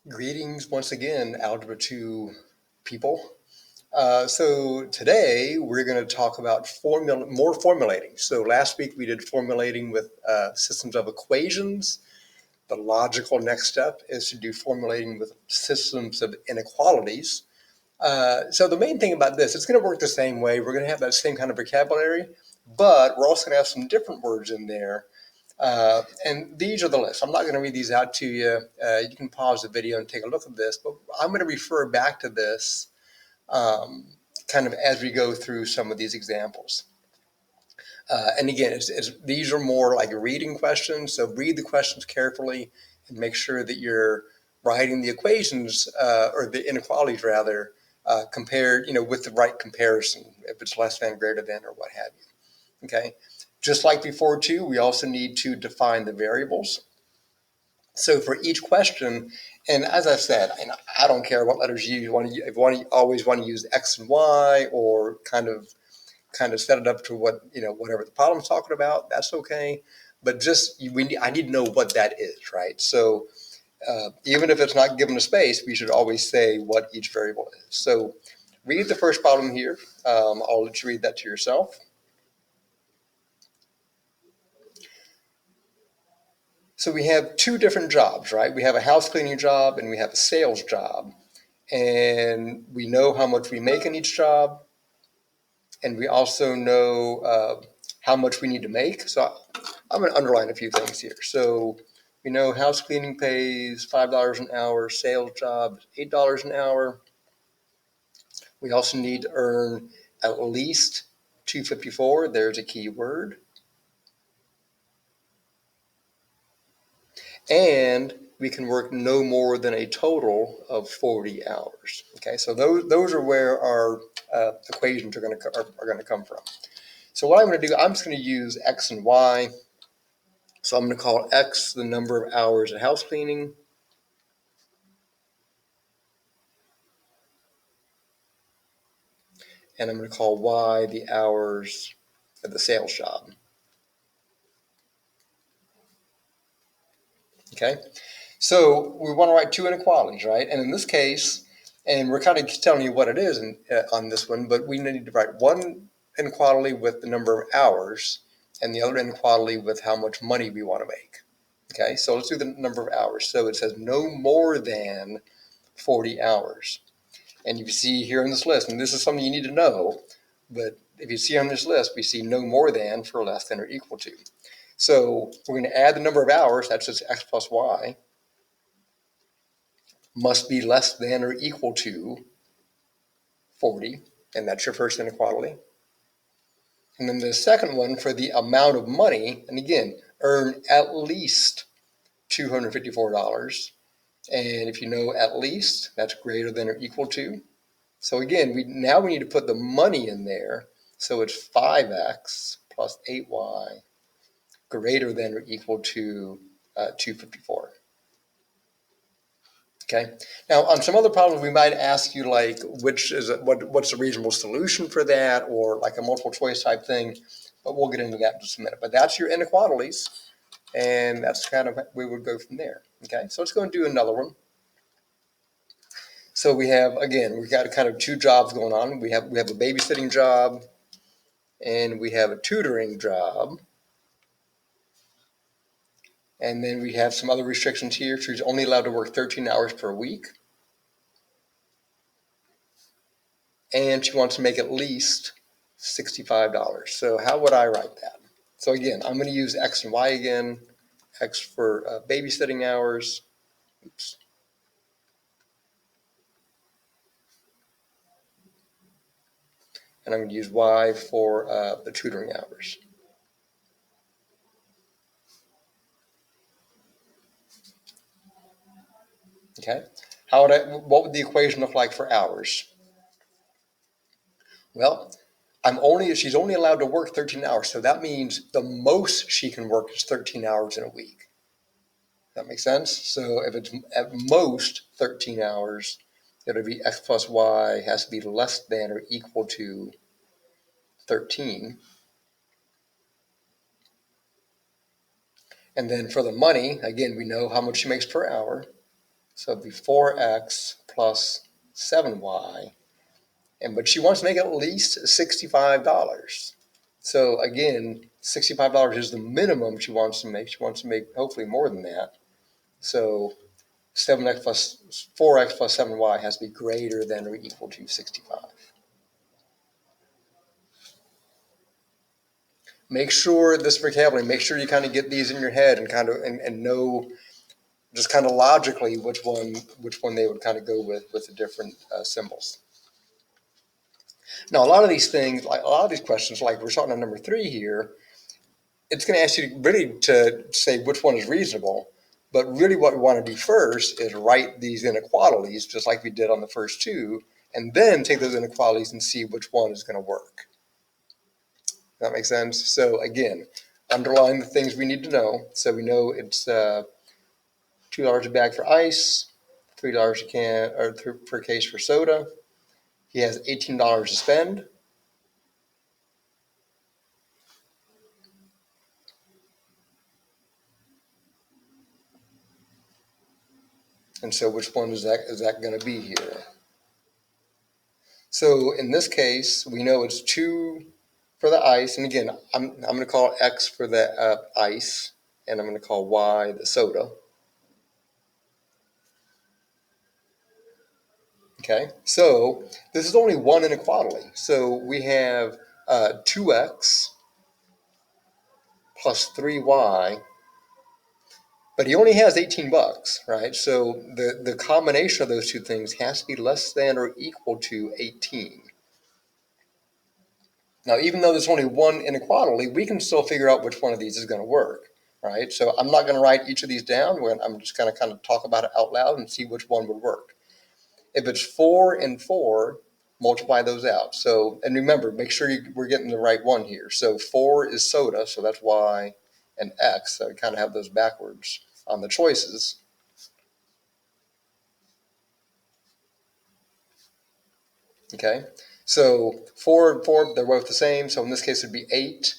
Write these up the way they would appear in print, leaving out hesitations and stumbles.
Greetings once again, Algebra 2 people. So today we're going to talk about more formulating. So last week we did formulating with systems of equations. The logical next step is to do formulating with systems of inequalities. So the main thing about this, it's going to work the same way. We're going to have that same kind of vocabulary, but we're also going to have some different words in there. And these are the lists. I'm not going to read these out to you. You can pause the video and take a look at this, but I'm going to refer back to this kind of as we go through some of these examples. And again, these are more like reading questions, so read the questions carefully and make sure that you're writing the equations or the inequalities rather compared, with the right comparison, if it's less than, greater than, or what have you. Okay. Just like before too, we also need to define the variables. So for each question, and as I said, I don't care what letters you want to use. If you always want to use X and Y, or kind of set it up to what, whatever the problem's talking about, that's okay. But just I need to know what that is, right? So even if it's not given a space, we should always say what each variable is. So read the first problem here. I'll let you read that to yourself. So we have two different jobs, right? We have a house cleaning job and we have a sales job. And we know how much we make in each job. And we also know how much we need to make. So I'm going to underline a few things here. So we know house cleaning pays $5 an hour, sales job is $8 an hour. We also need to earn at least $254. There's a key word. And we can work no more than a total of 40 hours. Okay, so those are where our equations are going to come from. So what I'm going to do, I'm just going to use X and Y. So I'm going to call X the number of hours of house cleaning. And I'm going to call Y the hours of the sales job. Okay, so we want to write two inequalities, right? And in this case, and we're kind of telling you what it is on this one, but we need to write one inequality with the number of hours and the other inequality with how much money we want to make. Okay, so let's do the number of hours. So it says no more than 40 hours. And you see here in this list, and this is something you need to know, but if you see on this list, we see no more than for less than or equal to. So we're going to add the number of hours, that's just X plus Y, must be less than or equal to 40, and that's your first inequality. And then the second one for the amount of money, and again, earn at least $254. And if you know at least, that's greater than or equal to. So again, we need to put the money in there. So it's 5x plus 8y greater than or equal to 254. Okay. Now, on some other problems, we might ask you like, what's the reasonable solution for that, or like a multiple choice type thing. But we'll get into that in just a minute. But that's your inequalities, and that's kind of we would go from there. Okay. So let's go and do another one. So we've got kind of two jobs going on. We have a babysitting job, and we have a tutoring job. And then we have some other restrictions here. She's only allowed to work 13 hours per week. And she wants to make at least $65. So how would I write that? So again, I'm going to use X and Y again. X for babysitting hours. Oops. And I'm going to use Y for the tutoring hours. Okay. What would the equation look like for hours? Well, she's only allowed to work 13 hours. So that means the most she can work is 13 hours in a week. That makes sense? So if it's at most 13 hours, it'll be X plus Y has to be less than or equal to 13. And then for the money, again, we know how much she makes per hour. So it'd be 4x plus 7y. But she wants to make at least $65. So again, $65 is the minimum she wants to make. She wants to make hopefully more than that. So 7x plus 4x plus 7y has to be greater than or equal to 65. Make sure this vocabulary, make sure you kind of get these in your head and kind of and know just kind of logically which one they would kind of go with the different symbols. Now, a lot of these things, like a lot of these questions, like we're starting on number 3 here, it's going to ask you really to say which one is reasonable. But really what we want to do first is write these inequalities, just like we did on the first 2, and then take those inequalities and see which one is going to work. Does that make sense? So again, underline the things we need to know. So we know it's $2 a bag for ice, $3 a can or per case for soda. He has $18 to spend. And so which one is that going to be here? So in this case, we know it's 2 for the ice. And again, I'm going to call X for the ice, and I'm going to call Y the soda. Okay, so this is only one inequality. So we have 2X plus 3Y, but he only has $18, right? So the combination of those two things has to be less than or equal to 18. Now, even though there's only one inequality, we can still figure out which one of these is going to work, right? So I'm not going to write each of these down. I'm just going to kind of talk about it out loud and see which one would work. If it's 4 and 4, multiply those out. So, and remember, make sure we're getting the right one here. So 4 is soda, so that's Y and X. So we kind of have those backwards on the choices. Okay, so 4 and 4, they're both the same. So in this case, it'd be 8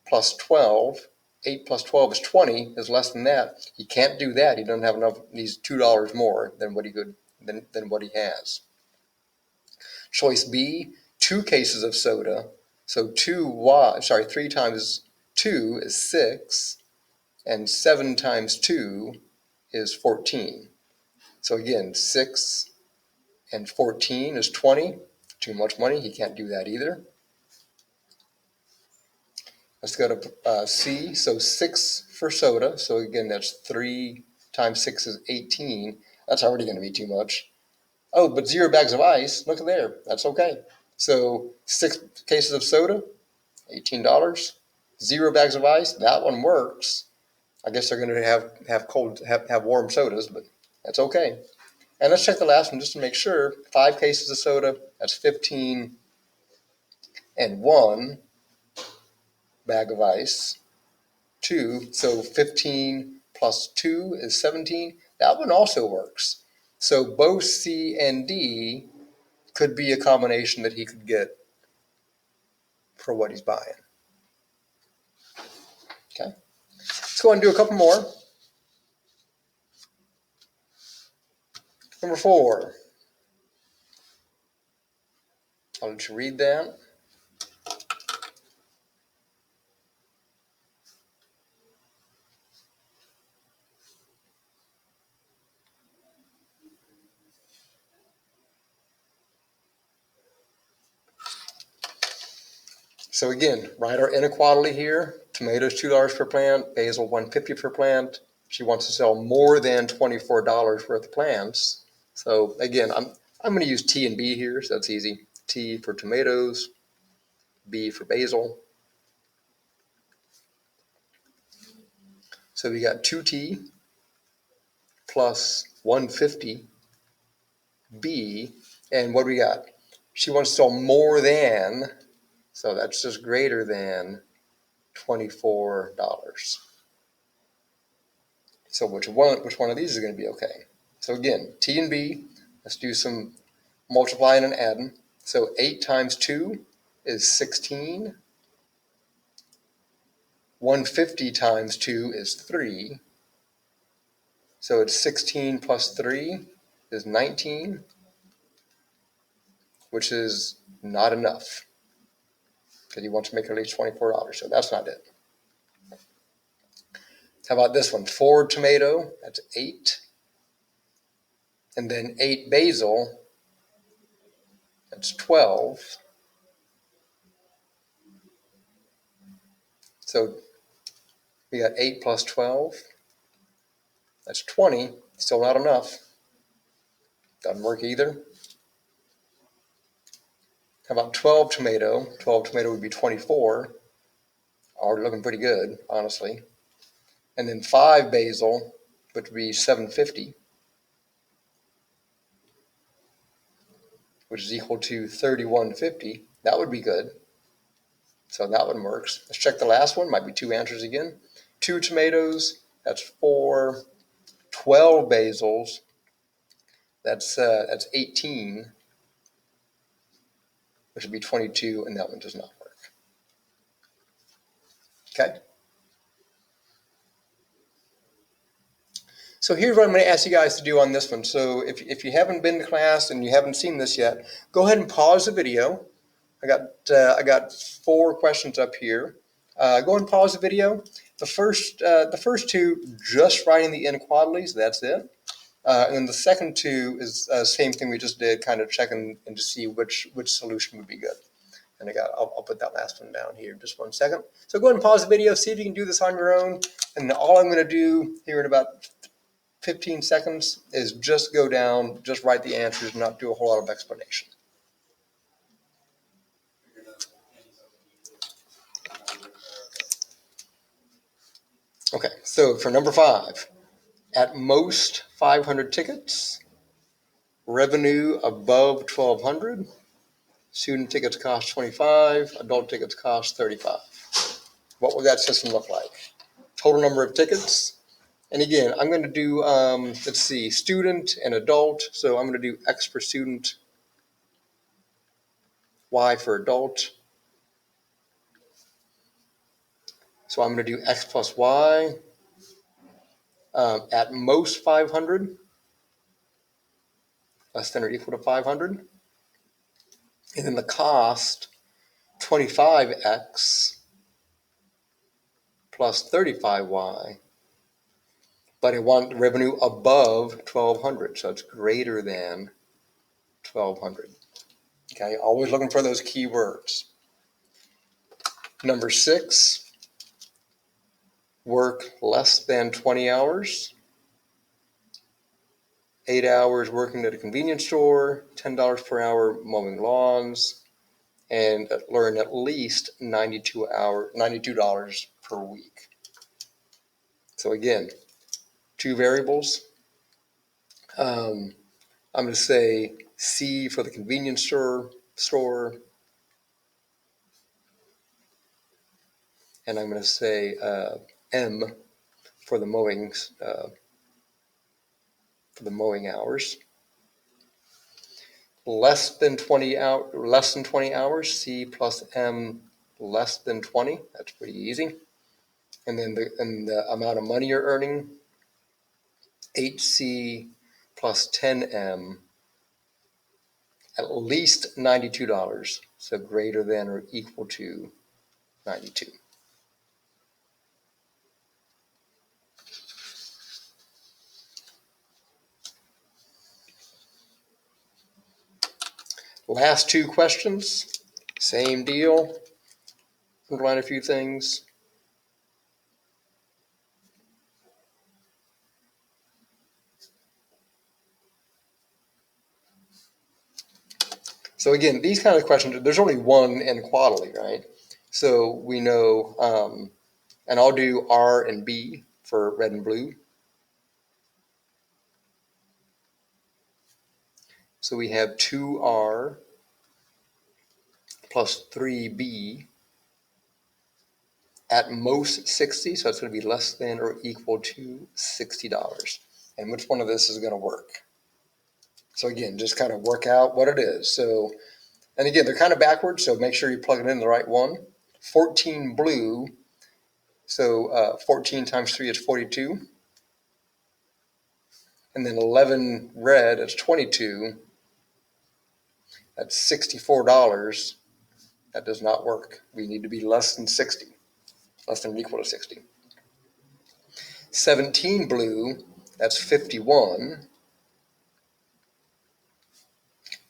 plus 12. 8 plus 12 is 20, is less than that. He can't do that. He doesn't have enough, he needs $2 more than what he could, than what he has. Choice B, 2 cases of soda. So 3 times 2 is 6, and 7 times 2 is 14. So again, 6 and 14 is 20. Too much money, he can't do that either. Let's go to C. So 6 for soda. So again, that's 3 times 6 is 18. That's already going to be too much. Oh, but 0 bags of ice. Look at there. That's okay. So 6 cases of soda, $18. 0 bags of ice. That one works. I guess they're going to have warm sodas, but that's okay. And let's check the last one just to make sure. 5 cases of soda. That's 15 and 1 bag of ice. 2, so 15 plus 2 is 17. That one also works. So both C and D could be a combination that he could get for what he's buying. Okay, let's go and do a couple more. Number 4. I'll let you read that. So again, write our inequality here. Tomatoes $2 per plant, basil $1.50 per plant. She wants to sell more than $24 worth of plants. So again, I'm going to use T and B here, so that's easy. T for tomatoes, B for basil. So we got 2T plus 150 B, and what do we got? She wants to sell more than, so that's just greater than $24. So which one of these is going to be okay? So again, T and B, let's do some multiplying and adding. So 8 times 2 is 16. 150 times 2 is 3. So it's 16 plus 3 is 19, which is not enough because you want to make at least $24. So that's not it. How about this one? 4 tomato, that's 8. And then 8 basil, that's 12. So we got 8 plus 12, that's 20. Still not enough. Doesn't work either. How about 12 tomato? 12 tomato would be 24. Already looking pretty good, honestly. And then 5 basil, which would be 750, which is equal to 3150. That would be good. So that one works. Let's check the last one. Might be 2 answers again. 2 tomatoes, that's 4. 12 basils, that's 18, which would be 22, and that one does not work. Okay. So here's what I'm going to ask you guys to do on this one. So if you haven't been to class and you haven't seen this yet, go ahead and pause the video. I got 4 questions up here. Go ahead and pause the video. The first 2, just writing the inequalities. That's it. And then the second 2 is same thing we just did, kind of checking and to see which solution would be good. And I'll put that last one down here in just 1 second. So go ahead and pause the video, see if you can do this on your own. And all I'm going to do here in about 15 seconds is just go down, just write the answers, not do a whole lot of explanation. Okay, so for number 5, at most 500 tickets, revenue above 1,200, student tickets cost 25, adult tickets cost 35. What would that system look like? Total number of tickets. And again, I'm going to do, let's see, student and adult. So I'm going to do X for student, Y for adult. So I'm going to do X plus Y at most 500, less than or equal to 500. And then the cost, 25X plus 35Y. But I want revenue above 1,200, so it's greater than 1,200. Okay, always looking for those keywords. Number 6, work less than 20 hours. 8 hours working at a convenience store, $10 per hour mowing lawns, and learn at least $92 per week. So again, 2 variables. I'm going to say C for the convenience store, and I'm going to say M for the mowing hours. Less than 20 hours, C plus M less than 20. That's pretty easy. And then the amount of money you're earning, 8C plus 10M, at least $92. So greater than or equal to 92. Last 2 questions, same deal. Underline a few things. So again, these kind of questions, there's only one inequality, right? So we know, and I'll do R and B for red and blue. So we have 2R plus 3B at most 60, so it's going to be less than or equal to $60. And which one of this is going to work? So again, just kind of work out what it is. So, and again, they're kind of backwards, so make sure you plug it in the right one. 14 blue, so 14 times 3 is 42. and then 11 red, that's 22. That's $64. That does not work. We need to be less than 60, less than or equal to 60. 17 blue, that's 51.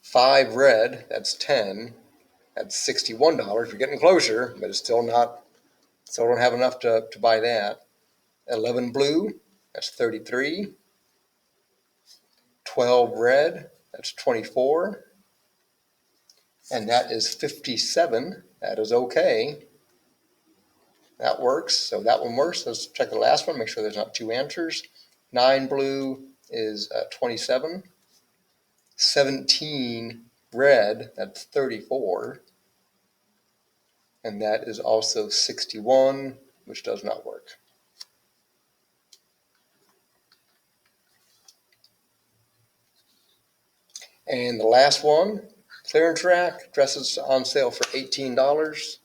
5 red, that's 10. That's $61. We're getting closer, but it's still not, still don't have enough to buy that. 11 blue, that's 33. 12 red, that's 24. And that is 57. That is okay. That works. So that one works. Let's check the last one, make sure there's not two answers. 9 blue is 27. 17 red, that's 34. And that is also 61, which does not work. And the last one, clearance rack, dresses on sale for $18.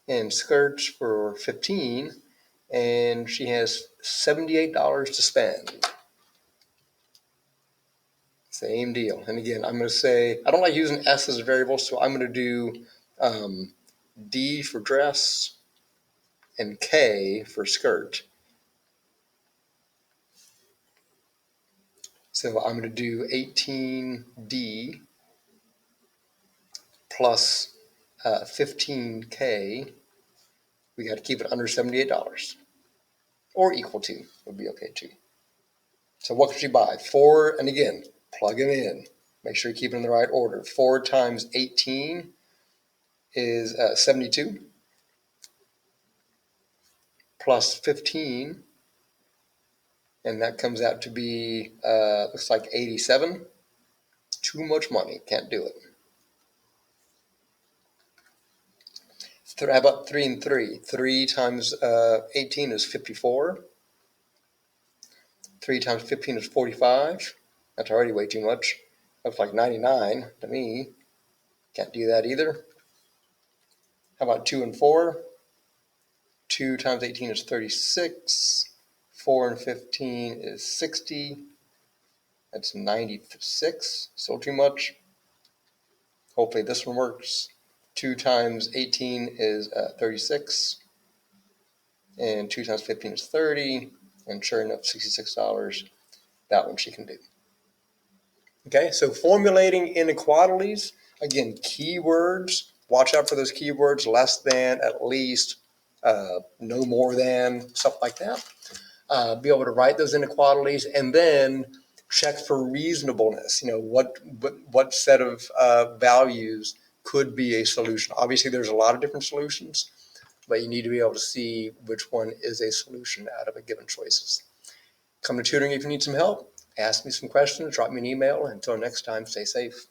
And skirts for $15. And she has $78 to spend. Same deal. And again, I'm going to say, I don't like using S as a variable, so I'm going to do D for dress and K for skirt. So I'm going to do 18D plus 15K. We got to keep it under $78 or equal to would be okay too. So what could you buy? 4, and again, plug them in. Make sure you keep it in the right order. 4 times 18 is 72 plus 15, and that comes out to be, looks like 87. Too much money, can't do it. How about 3 and 3? 3 times 18 is 54. 3 times 15 is 45. That's already way too much. Looks like 99 to me. Can't do that either. How about 2 and 4? 2 times 18 is 36. 4 and 15 is 60. That's 96. Still too much. Hopefully this one works. 2 times 18 is 36. And 2 times 15 is 30. And sure enough, $66. That one she can do. Okay, so formulating inequalities. Again, keywords. Watch out for those keywords, less than, at least, no more than, stuff like that. Be able to write those inequalities and then check for reasonableness. You know, what set of values could be a solution. Obviously, there's a lot of different solutions, but you need to be able to see which one is a solution out of a given choices. Come to tutoring if you need some help. Ask me some questions, drop me an email. Until next time, stay safe.